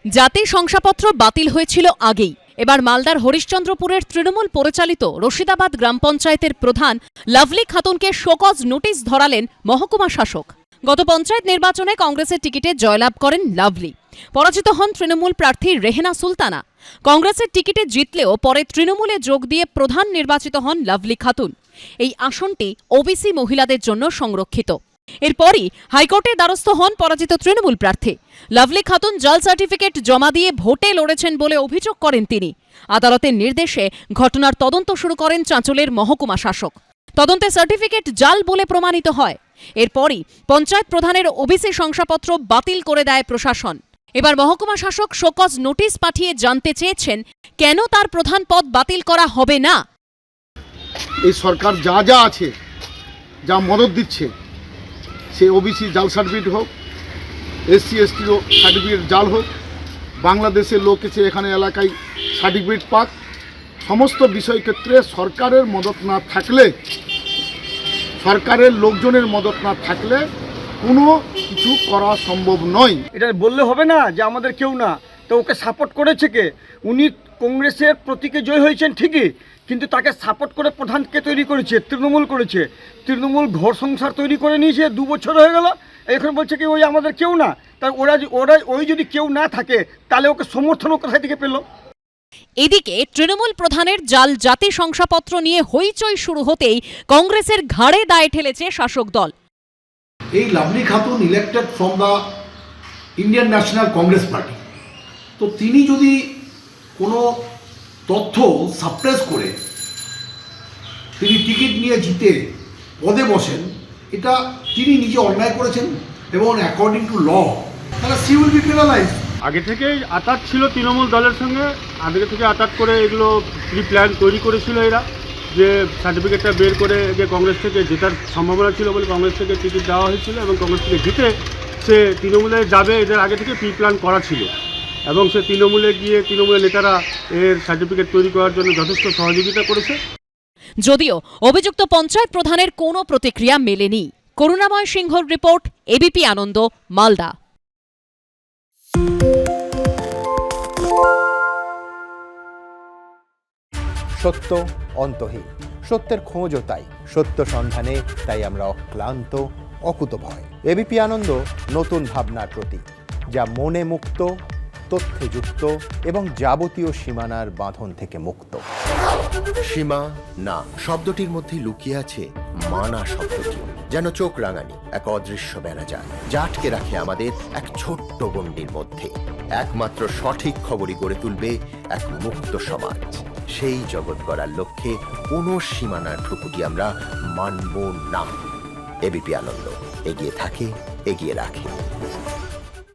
জাতি শংসাপত্র বাতিল হয়েছিল আগেই। এবার মালদার হরিশ্চন্দ্রপুরের তৃণমূল পরিচালিত রশিদাবাদ গ্রাম পঞ্চায়েতের প্রধান লাভলি খাতুনকে শোকজ নোটিশ ধরালেন মহকুমা শাসক। গত পঞ্চায়েত নির্বাচনে কংগ্রেসের টিকিটে জয়লাভ করেন লাভলি। পরাজিত হন তৃণমূল প্রার্থী রেহেনা সুলতানা। কংগ্রেসের টিকিটে জিতলেও পরে তৃণমূলে যোগ দিয়ে প্রধান নির্বাচিত হন লাভলি খাতুন। এই আসনটি ওবিসি মহিলাদের জন্য সংরক্ষিত। এরপরই হাইকোর্টের দ্বারস্থ হন পরাজিত তৃণমূল প্রার্থী। লাভলি খাতুন জাল সার্টিফিকেট জমা দিয়ে ভোটে লড়েছেন বলে অভিযোগ করেন তিনি। আদালতের নির্দেশে ঘটনার তদন্ত শুরু করেন চাঁচলের মহকুমা শাসক। তদন্তে সার্টিফিকেট জাল বলে প্রমাণিত হয়। এরপরই পঞ্চায়েত প্রধানের ওবিসি শংসাপত্র বাতিল করে দেয় প্রশাসন। এবার মহকুমা শাসক শোকজ নোটিশ পাঠিয়ে জানতে চেয়েছেন কেন তার প্রধান পদ বাতিল করা হবে না। এই সরকার যা যা আছে, যা মদত দিচ্ছে, সে ওবিসি জাল সার্টিফিকেট হোক, এসসি এসটির সার্টিফিকেট জাল হোক, বাংলাদেশের লোক এসে এখানে এলাকায় সার্টিফিকেট পাক, সমস্ত বিষয় ক্ষেত্রে সরকারের মদত না থাকলে, সরকারের লোকজনের মদত না থাকলে কোনো কিছু করা সম্ভব নয়। এটা বললে হবে না যে আমাদের কেউ না, তো ওকে সাপোর্ট করেছে কে? উনি কংগ্রেসের প্রতীকে জয় হয়েছেন ঠিকই, কিন্তু তাকে সাপোর্ট করে প্রধানকে তৈরি করেছে, তৃণমূল করেছে। তৃণমূল ঘর সংসার তৈরি করে নিয়েছে, 2 বছর হয়ে গেল। এখন বলছে কি ওই আমাদের কেউ না। তাই ওরা ওই যদি কেউ না থাকে তাহলে ওকে সমর্থন কোথায় থেকে পেল? এদিকে তৃণমূল প্রধানের জাল জাতি শংসাপত্র নিয়ে হইচই শুরু হতেই কংগ্রেসের ঘাড়ে দায় ঠেলেছে শাসক দল। এই lovely Khatun elected from the Indian national Congress party, তো তিনি যদি কোনো তথ্য সাপ্রেস করে তিনি টিকিট নিয়ে জিতে পদে বসেন, এটা তিনি নিজে অন্যায় করেছেন এবং অ্যাকর্ডিং টু ল তাহলে সি উইল বি পেনালাইজ। আগে থেকেই আটাক ছিল তৃণমূল দলের সঙ্গে, আগে থেকে আটাক করে এগুলো প্রি প্ল্যান তৈরি করেছিল এরা, যে সার্টিফিকেটটা বের করে যে কংগ্রেস থেকে জেতার সম্ভাবনা ছিল বলে কংগ্রেস থেকে টিকিট দেওয়া হয়েছিল এবং কংগ্রেস থেকে জিতে সে তৃণমূলে যাবে এদের আগে থেকে প্রি প্ল্যান করা ছিল এবং সে তৃণমূলে গিয়ে তৃণমূলের নেতারা এর সার্টিফিকেট তৈরি করার জন্য যথেষ্ট সহযোগিতা করেছে। যদিও অভিযুক্ত পঞ্চায়েত প্রধানের কোনো প্রতিক্রিয়া মেলেনি। করুণাময় সিংহর রিপোর্ট, এবিপি আনন্দ, মালদা। সত্য অন্তহীন, সত্যের খোঁজও তাই, সত্য সন্ধানে তাই আমরা অক্লান্ত, অকুতভয়। এবিপি আনন্দ নতুন ভাবনার প্রতীক, যা মনে মুক্ত, তথ্যে যুক্ত এবং যাবতীয় সীমানার বাঁধন থেকে মুক্ত। সীমা না শব্দটির মধ্যে লুকিয়ে আছে মানা শব্দটি, যেন চোখ রাঙানি এক অদৃশ্য বেড়াজাল, যা আটকে রাখে আমাদের এক ছোট্ট গণ্ডির মধ্যে। একমাত্র সঠিক খবরই গড়ে তুলবে এক মুক্ত সমাজ। সেই জগৎ গড়ার লক্ষ্যে কোনো সীমানার ঠুকুটি আমরা মানব না। এবিপি আনন্দ এগিয়ে থাকে, এগিয়ে রাখে।